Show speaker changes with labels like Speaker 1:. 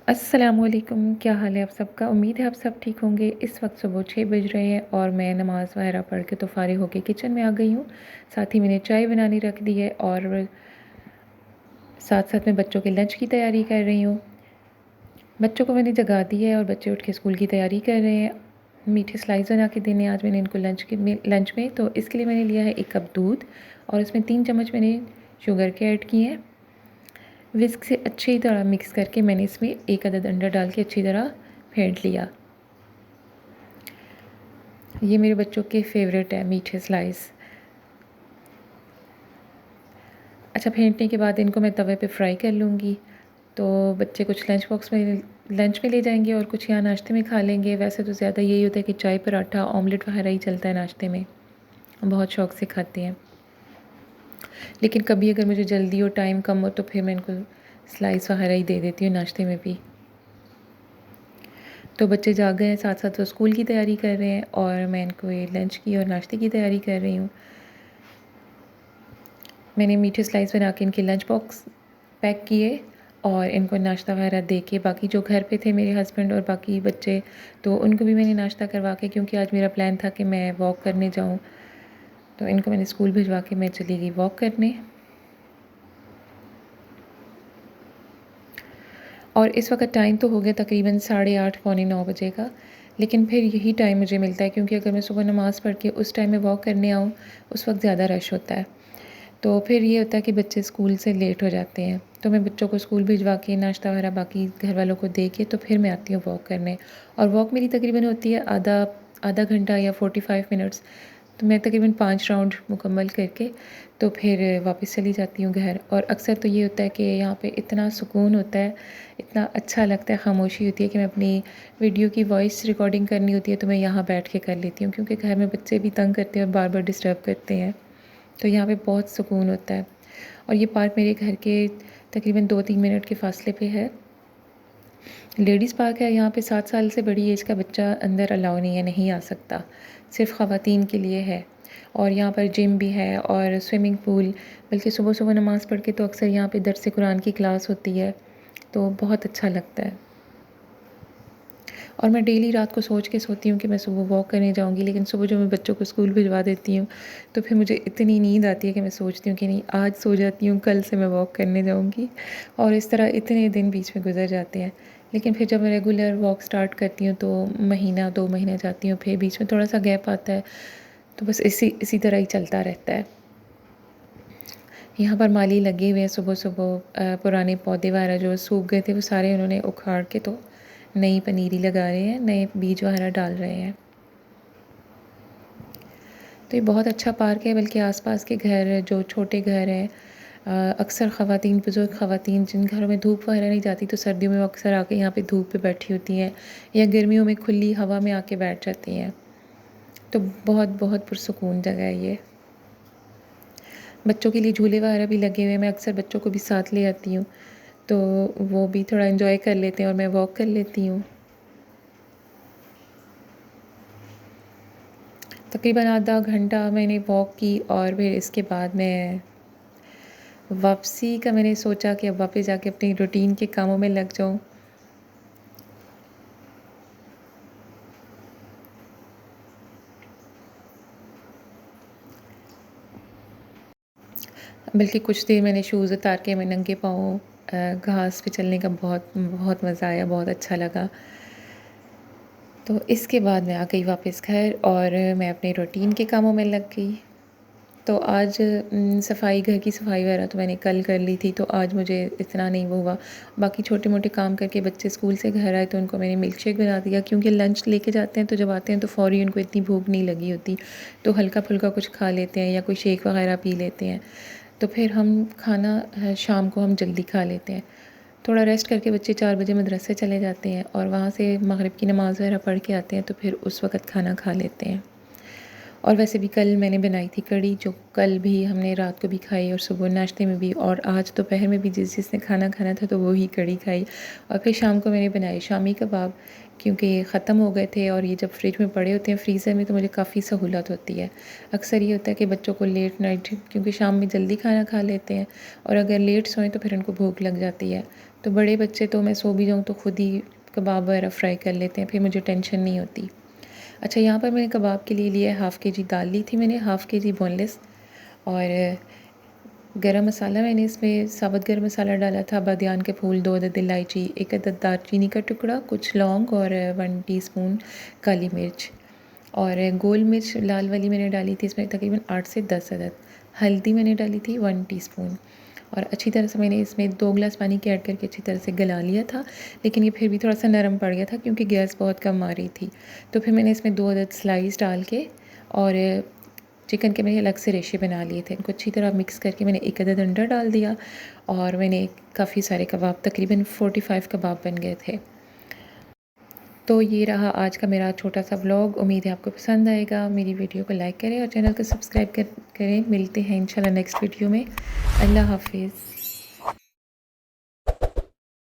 Speaker 1: अस्सलामुअलैकुम, क्या हाल है आप सबका। उम्मीद है आप सब ठीक होंगे। इस वक्त सुबह 6 बज रहे हैं और मैं नमाज़ वगैरह पढ़ के तो फ़ारिग होकर किचन में आ गई हूँ। साथ ही मैंने चाय बनानी रख दी है और साथ साथ मैं बच्चों के लंच की तैयारी कर रही हूँ। बच्चों को मैंने जगा दी है और बच्चे उठ के स्कूल की तैयारी कर रहे हैं। मीठे स्लाइस बना के देने आज मैंने इनको लंच में तो इसके लिए मैंने लिया है 1 कप दूध और इसमें 3 चम्मच मैंने शुगर के ऐड किए हैं। विस्क से अच्छी तरह मिक्स करके मैंने इसमें 1 अदद अंडा डाल के अच्छी तरह फेंट लिया। ये मेरे बच्चों के फेवरेट है मीठे स्लाइस। अच्छा, फेंटने के बाद इनको मैं तवे पे फ्राई कर लूँगी। तो बच्चे कुछ लंच में ले जाएंगे और कुछ यहाँ नाश्ते में खा लेंगे। वैसे तो ज़्यादा यही होता है कि चाय पराठा ऑमलेट वगैरह ही चलता है नाश्ते में, बहुत शौक़ से खाते हैं। लेकिन कभी अगर मुझे जल्दी और टाइम कम हो तो फिर मैं इनको स्लाइस वगैरह ही दे देती हूँ नाश्ते में भी। तो बच्चे जाग गए हैं, साथ साथ वो स्कूल की तैयारी कर रहे हैं और मैं इनको ये लंच की और नाश्ते की तैयारी कर रही हूँ। मैंने मीठे स्लाइस बना के इनके लंच बॉक्स पैक किए और इनको नाश्ता वगैरह दे के बाकी जो घर पे थे मेरे हस्बैंड और बाकी बच्चे, तो उनको भी मैंने नाश्ता करवा के, क्योंकि आज मेरा प्लान था कि मैं वॉक करने जाऊँ, तो इनको मैंने स्कूल भिजवा के मैं चली गई वॉक करने। और इस वक्त टाइम तो हो गया तकरीबन 8:30 पौने 9 बजे का, लेकिन फिर यही टाइम मुझे मिलता है क्योंकि अगर मैं सुबह नमाज़ पढ़ के उस टाइम में वॉक करने आऊँ उस वक्त ज़्यादा रश होता है। तो फिर ये होता है कि बच्चे स्कूल से लेट हो जाते हैं, तो मैं बच्चों को स्कूल भिजवा के नाश्ता वगैरह बाकी घर वालों को दे के तो फिर मैं आती हूँ वॉक करने। और वॉक मेरी तकरीबन होती है आधा आधा घंटा या 45 मिनट्स। तो मैं तकरीबन 5 राउंड मुकम्मल करके तो फिर वापस चली जाती हूँ घर। और अक्सर तो ये होता है कि यहाँ पे इतना सुकून होता है, इतना अच्छा लगता है, खामोशी होती है कि मैं अपनी वीडियो की वॉइस रिकॉर्डिंग करनी होती है तो मैं यहाँ बैठ के कर लेती हूँ, क्योंकि घर में बच्चे भी तंग करते हैं और बार बार डिस्टर्ब करते हैं। तो यहाँ पे बहुत सुकून होता है। और ये पार्क मेरे घर के तकरीबन 2-3 मिनट के फ़ासले पे है। लेडीज़ पार्क है। यहाँ पे 7 साल से बड़ी एज का बच्चा अंदर अलाउ नहीं है, नहीं आ सकता, सिर्फ़ ख़वातीन के लिए है। और यहाँ पर जिम भी है और स्विमिंग पूल, बल्कि सुबह सुबह नमाज़ पढ़ के तो अक्सर यहाँ पे दर्स कुरान की क्लास होती है, तो बहुत अच्छा लगता है। और मैं डेली रात को सोच के सोती हूँ कि मैं सुबह वॉक करने जाऊँगी, लेकिन सुबह जो मैं बच्चों को स्कूल भिजवा देती हूँ तो फिर मुझे इतनी नींद आती है कि मैं सोचती हूँ कि नहीं, आज सो जाती हूँ, कल से मैं वॉक करने जाऊँगी। और इस तरह इतने दिन बीच में गुजर जाते हैं। लेकिन फिर जब मैं रेगुलर वॉक स्टार्ट करती हूँ तो महीना 2 महीने जाती हूँ, फिर बीच में थोड़ा सा गैप आता है, तो बस इसी इसी तरह ही चलता रहता है। यहाँ पर माली लगे हुए हैं सुबह सुबह, पुराने पौधे वगैरह जो सूख गए थे वो सारे उन्होंने उखाड़ के तो नई पनीरी लगा रहे हैं, नए बीज वगैरह डाल रहे हैं। तो ये बहुत अच्छा पार्क है, बल्कि आसपास के घर जो छोटे घर हैं, अक्सर ख़वातीन, बुज़ुर्ग ख़वातीन जिन घरों में धूप वगैरह नहीं जाती, तो सर्दियों में वो अक्सर आके यहाँ पे धूप पे बैठी होती हैं या गर्मियों में खुली हवा में आके बैठ जाती हैं। तो बहुत बहुत पुरसुकून जगह है ये। बच्चों के लिए झूले वगैरह भी लगे हुए हैं, मैं अक्सर बच्चों को भी साथ ले आती हूँ, तो वो भी थोड़ा एंजॉय कर लेते हैं और मैं वॉक कर लेती हूँ। तकरीबन आधा घंटा मैंने वॉक की और फिर इसके बाद मैं वापसी का मैंने सोचा कि अब वापस जाके अपनी रूटीन के कामों में लग जाऊँ। बल्कि कुछ देर मैंने शूज़ उतार के मैं नंगे पाँव घास पे चलने का बहुत बहुत मज़ा आया, बहुत अच्छा लगा। तो इसके बाद मैं आ गई वापस घर और मैं अपने रूटीन के कामों में लग गई। तो आज सफाई, घर की सफाई वगैरह तो मैंने कल कर ली थी, तो आज मुझे इतना नहीं वो हुआ। बाकी छोटे मोटे काम करके बच्चे स्कूल से घर आए तो उनको मैंने मिल्क शेक बना दिया, क्योंकि लंच लेके जाते हैं तो जब आते हैं तो फ़ौरी उनको इतनी भूख नहीं लगी होती, तो हल्का फुल्का कुछ खा लेते हैं या कोई शेक वगैरह पी लेते हैं। तो फिर हम खाना शाम को हम जल्दी खा लेते हैं। थोड़ा रेस्ट करके बच्चे 4 बजे मदरसे चले जाते हैं और वहाँ से मगरिब की नमाज़ वगैरह पढ़ के आते हैं, तो फिर उस वक़्त खाना खा लेते हैं। और वैसे भी कल मैंने बनाई थी कढ़ी, जो कल भी हमने रात को भी खाई और सुबह नाश्ते में भी, और आज दोपहर में भी जिसने खाना खाना था तो वो ही कढ़ी खाई। और फिर शाम को मैंने बनाए शामी कबाब, क्योंकि ख़त्म हो गए थे और ये जब फ्रिज में पड़े होते हैं फ्रीज़र में तो मुझे काफ़ी सहूलत होती है। अक्सर ये होता है कि बच्चों को लेट नाइट, क्योंकि शाम में जल्दी खाना खा लेते हैं और अगर लेट सोएं तो फिर उनको भूख लग जाती है, तो बड़े बच्चे तो मैं सो भी जाऊँ तो खुद ही कबाब वगैरह फ्राई कर लेते हैं, फिर मुझे टेंशन नहीं होती। अच्छा, यहाँ पर मैंने कबाब के लिए लिया है हाफ़ के जी दाल ली थी मैंने, हाफ़ के जी बोनलेस। और गरम मसाला मैंने इसमें साबुत गरम मसाला डाला था, बादियान के फूल, 2 अदद इलायची, 1 अदद दालचीनी का टुकड़ा, कुछ लौंग और 1 टीस्पून काली मिर्च। और गोल मिर्च लाल वाली मैंने डाली थी इसमें तकरीबन 8 से 10 अदद। हल्दी मैंने डाली थी 1 टीस्पून। और अच्छी तरह से मैंने इसमें 2 गिलास पानी के ऐड करके अच्छी तरह से गला लिया था, लेकिन ये फिर भी थोड़ा सा नरम पड़ गया था क्योंकि गैस बहुत कम आ रही थी। तो फिर मैंने इसमें 2 अदद स्लाइस डाल के और चिकन के मैंने अलग से रेशे बना लिए थे, इनको अच्छी तरह मिक्स करके मैंने 1 अदद अंडा डाल दिया और मैंने काफ़ी सारे कबाब, तकरीबन 45 कबाब बन गए थे। तो ये रहा आज का मेरा छोटा सा व्लॉग। उम्मीद है आपको पसंद आएगा। मेरी वीडियो को लाइक करें और चैनल को सब्सक्राइब करें। मिलते हैं इंशाल्लाह नेक्स्ट वीडियो में। अल्लाह हाफिज़।